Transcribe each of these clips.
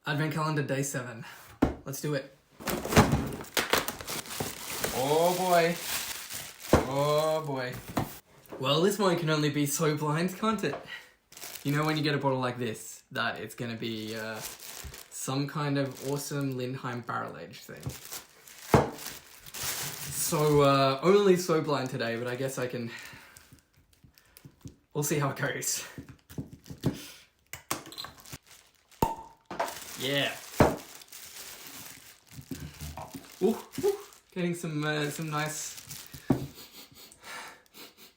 Advent calendar day 7. Let's do it. Oh boy. Oh boy. Well, this one can only be so blind, can't it? You know when you get a bottle like this, that it's going to be some kind of awesome Lindheim barrel-aged thing. So, only so blind today, but I guess I can... We'll see how it goes. Yeah. Ooh, ooh. Getting some nice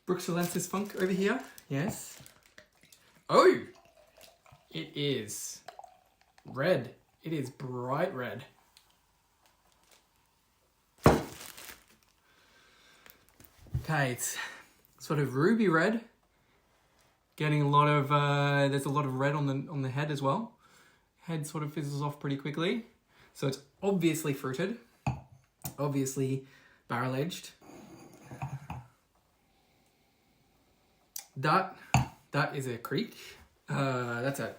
Bruxellensis funk over here. Yes. Oh! It is red. It is bright red. Okay, it's sort of ruby red. Getting a lot of there's a lot of red on the head as well. Head sort of fizzles off pretty quickly. So it's obviously fruited. Obviously barrel aged. That is a creek. That's a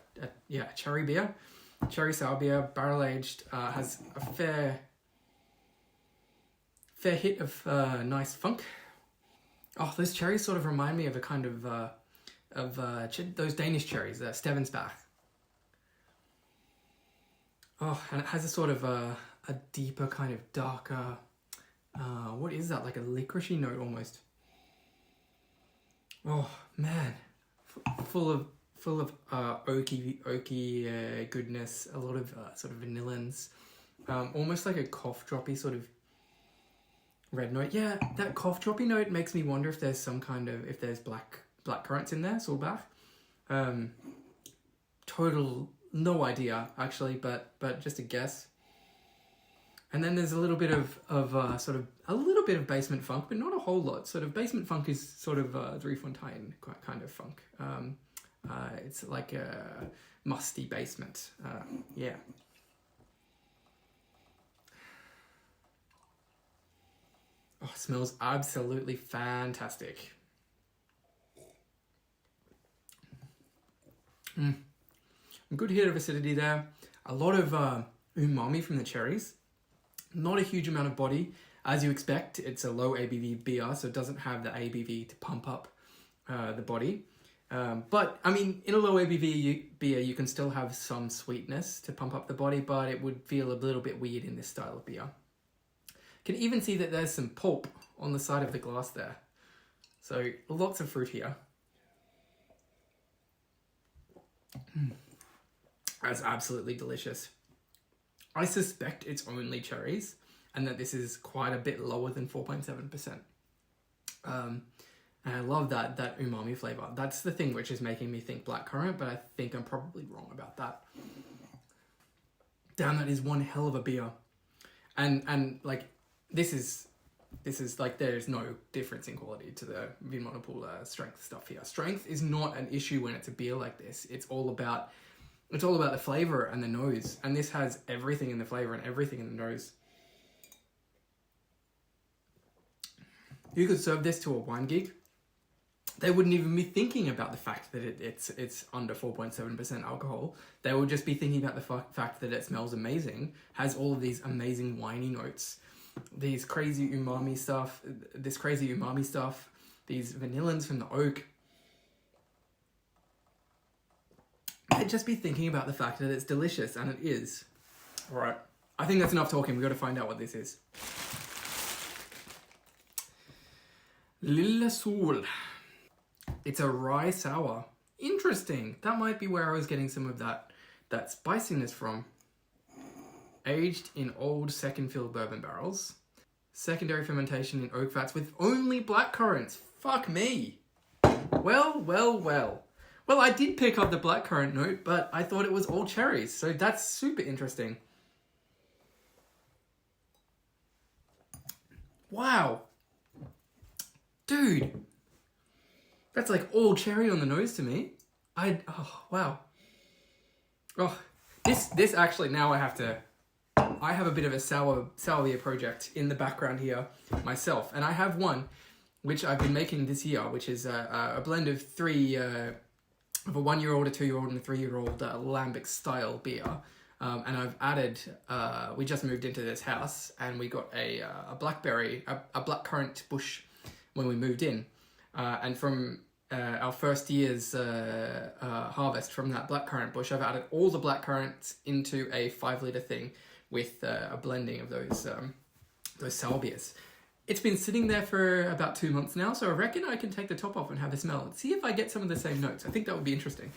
cherry beer. Cherry sour beer, barrel aged, has a fair hit of nice funk. Oh, those cherries sort of remind me of a kind of those Danish cherries, Stevensbach. Oh, and it has a sort of a deeper kind of darker, what is that? Like a licoricey note almost. Oh man, full of oaky goodness. A lot of sort of vanillins, almost like a cough droppy sort of red note. Yeah, that cough droppy note makes me wonder if there's some kind of black currants in there, Solbach. Total no idea actually, but just a guess. And then there's a little bit of basement funk, but not a whole lot. Sort of basement funk is sort of Driefontein kind of funk. It's like a musty basement. Yeah. Oh, it smells absolutely fantastic. Good hit of acidity there. A lot of umami from the cherries. Not a huge amount of body. As you expect, it's a low ABV beer, so it doesn't have the ABV to pump up the body. But, I mean, in a low ABV beer, you can still have some sweetness to pump up the body, but it would feel a little bit weird in this style of beer. You can even see that there's some pulp on the side of the glass there. So, lots of fruit here. That's absolutely delicious. I suspect it's only cherries and that this is quite a bit lower than 4.7%. And I love that umami flavor. That's the thing which is making me think blackcurrant, but I think I'm probably wrong about that. Damn, that is one hell of a beer. And like, this is like, there's no difference in quality to the Vinmonopool strength stuff here. Strength is not an issue when it's a beer like this. It's all about the flavor and the nose. And this has everything in the flavor and everything in the nose. You could serve this to a wine geek. They wouldn't even be thinking about the fact that it's under 4.7% alcohol. They would just be thinking about the fact that it smells amazing, has all of these amazing winey notes, these crazy umami stuff, these vanillins from the oak. They'd just be thinking about the fact that it's delicious, and it is. All right, I think that's enough talking. We've got to find out what this is. Lille Sol. It's a rye sour. Interesting. That might be where I was getting some of that spiciness from. Aged in old second-fill bourbon barrels. Secondary fermentation in oak vats with only blackcurrants. Fuck me. Well. Well, I did pick up the blackcurrant note, but I thought it was all cherries, so that's super interesting. Wow. Dude. That's like all cherry on the nose to me. Oh, wow. Oh, this actually, now I have a bit of a sour beer project in the background here myself. And I have one, which I've been making this year, which is a blend of three, of a 1-year-old, a 2-year-old, and a 3-year-old lambic style beer. And I've added, we just moved into this house and we got a blackberry, a blackcurrant bush when we moved in. And from our first year's harvest from that blackcurrant bush, I've added all the blackcurrants into a 5-litre thing with a blending of those salvias. It's been sitting there for about 2 months now, so I reckon I can take the top off and have a smell and see if I get some of the same notes. I think that would be interesting.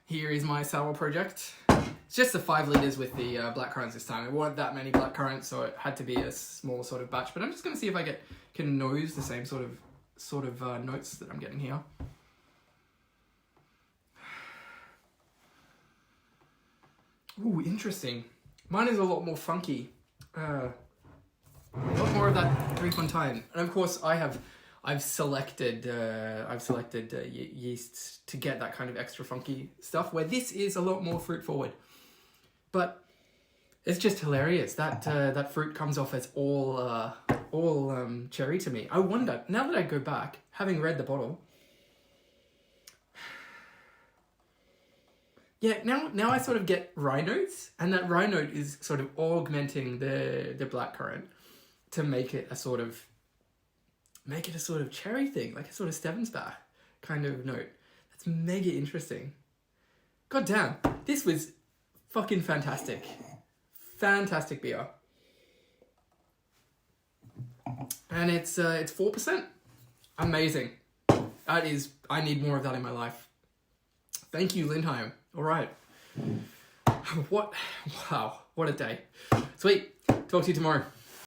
Here is my sour project. It's just the 5 litres with the blackcurrants this time. There weren't that many blackcurrants, so it had to be a small sort of batch. But I'm just going to see if I can nose the same sort of notes that I'm getting here. Ooh, interesting. Mine is a lot more funky. A lot more of that 3-1-time. And of course, I've selected yeasts to get that kind of extra funky stuff, where this is a lot more fruit forward. But it's just hilarious that fruit comes off as all cherry to me. I wonder, now that I go back, having read the bottle, yeah, now I sort of get rye notes, and that rye note is sort of augmenting the blackcurrant to make it a sort of cherry thing, like a sort of Stevensbach kind of note. That's mega interesting. God damn, this was fucking fantastic. Fantastic beer. And it's 4%. Amazing. That is, I need more of that in my life. Thank you, Lindheim. All right. Wow, what a day. Sweet. Talk to you tomorrow.